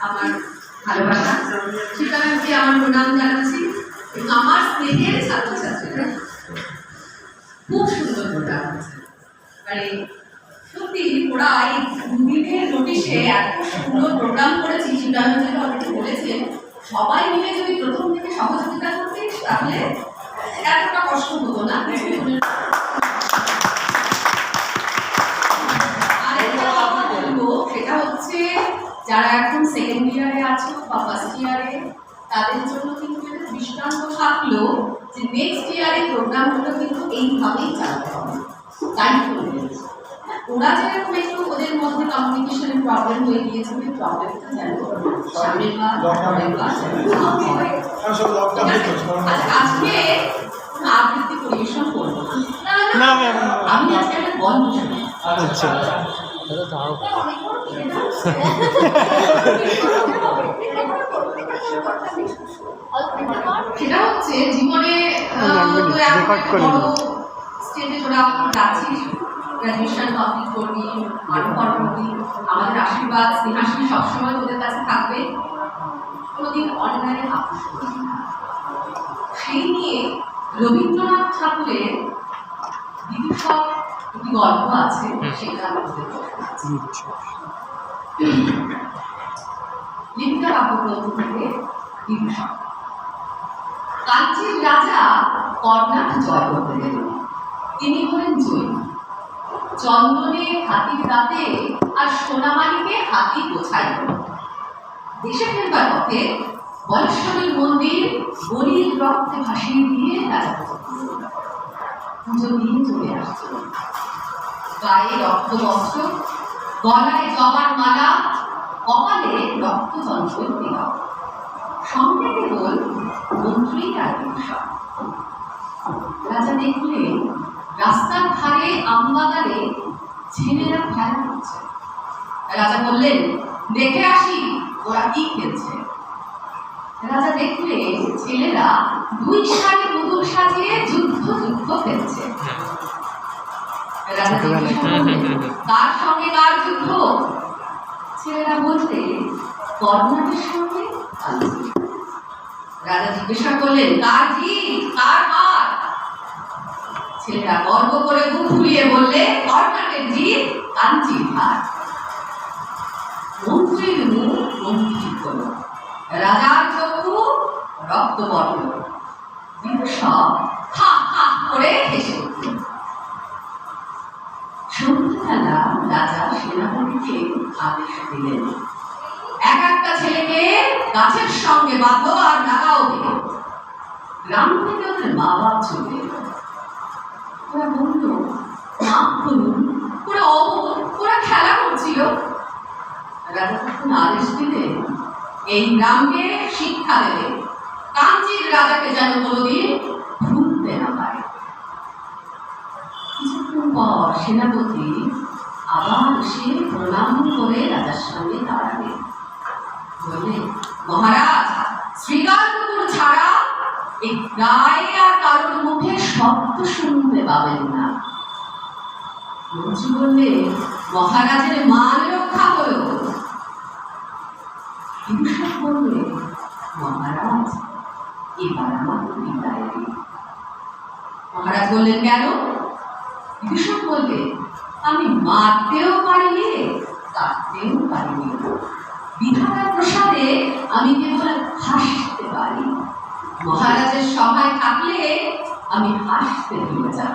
আমার ভালোবাসা শিক্ষাকে আমার প্রণাম জানাচ্ছি। আমার স্নেহের ছাত্রছাত্রীরা খুব সুন্দর প্রোগ্রাম আছে, মানে সত্যি ওরা এই দুদিনের নোটিশে এত সুন্দর প্রোগ্রাম করেছি। শিক্ষাকে অনেকে বলেছে সবাই মিলে যদি প্রথম থেকে সহযোগিতা করতিস তাহলে এতটা কষ্ট হতো না। আরেকটা কথা বলবো, সেটা হচ্ছে যারা এখন সেকেন্ড ইয়ারে আছো বা ফার্স্ট ইয়ারে তাদের জন্য কিন্তু দৃষ্টান্ত থাকলো যে নেক্সট ইয়ারে প্রোগ্রামগুলো কিন্তু এইভাবেই চালাতে হবে। তাই ওরা যেরকম একটু ওদের মধ্যে কমিউনিকেশনের প্রবলেম হয়ে গিয়েছে, ওই প্রবলেমটা যেন সামনের আজকে আবৃত্তি পরিবেশন করবো না, আমি আজকে একটা গল্প শুনি। সেটা হচ্ছে জীবনে স্টেজে তোরা যাচ্ছিস, গ্রাজুয়েশন কমপ্লিট করবি, আরো করবি, আমাদের আশীর্বাদ স্নেহাশী সবসময় তোদের কাছে থাকবে, কোনোদিন অনলাইনে আপোষ করবি না। সেই নিয়ে রবীন্দ্রনাথ ঠাকুরের বিদূষক একটি গল্প আছে, সেটা আমাদের লিপিকা কাব্যগ্রন্থ থেকে বিদূষক। কাঞ্চীর রাজা কর্ণাট জয় করতে গেলেন, তিনি হলেন জয়ী। চন্দনে হাতির দাঁতে আর সোনামানিকে হাতি গোছাইল। দেশে ফেরবার পথে বলেশ্বরীর মন্দির গরিব রক্তে ভাসিয়ে দিয়ে রাজা পুজো দিয়ে চলে আসছিল। গায়ে রক্ত বস্ত্র, গলায় জবার মালা, কপালে রক্ত চঞ্চল তিলক, সঙ্গে কেবল মন্ত্রী আর বিদূষক। রাজা দেখলেন রাস্তার ধারে আমবাগানে ছেলেরা খেলা করছে। রাজা বললেন, দেখে আসি ওরা কি খেলছে। রাজা দেখলেন ছেলেরা দুই সারি পুতুল সাজিয়ে যুদ্ধ খেলছে। রাজা জিজ্ঞাসা করলেন, কার সঙ্গে কার যুদ্ধ? ছেলেরা বলতে কর্ণাটের সঙ্গে। রাজা জিজ্ঞাসা করলেন, কার জিত কার হার? ছেলেরা গর্ব করে মুখ ফুলিয়ে বললে, কর্ণাটের জিত কাঞ্চীর হার। মন্ত্রীর মুখ গম্ভীর হল, রাজার চক্ষু রক্তবর্ণ। বিদূষক হা হা করে হেসে উঠল। সন্ধ্যাবেলা রাজা সেনাপতিকে আদেশ দিলেন, এক একটা ছেলেকে গাছের সঙ্গে বাঁধো আর লাগাও দিল। গ্রাম থেকে ওদের মা বাপ চলে এলো। ওরা বলল, মাপ করুন, ওরা অবধ, ওরা খেলা করছিল। রাজা তখন আদেশ দিলেন, এই গ্রামকে শিক্ষা দেবে, কাঞ্চীর রাজাকে যেন কোনোদিন ভুলতে না পারে। কিছুক্ষণ পর সেনাপতি আবার সে প্রণাম করে রাজার সামনে দাঁড়াবে, বললে, মহারাজ, শ্রীকার কুকুর ছাড়া এই গায়ে আর কারোর মুখে শব্দ শুনতে পাবেন না। মন্ত্রী বললে, মহারাজের মান রক্ষা হলো। বিদূষক বললে, মহারাজ, এবার আমার বিদায় দিন। মহারাজ বললেন, কেন? বিদূষক বললে, আমি মারতেও পারিনি, কাটতেও পারিনি, বিধাতার প্রসাদে আমি কেবল হাসতে পারি। মহারাজের সভায় থাকলে আমি হাসতে ভুলে যাব।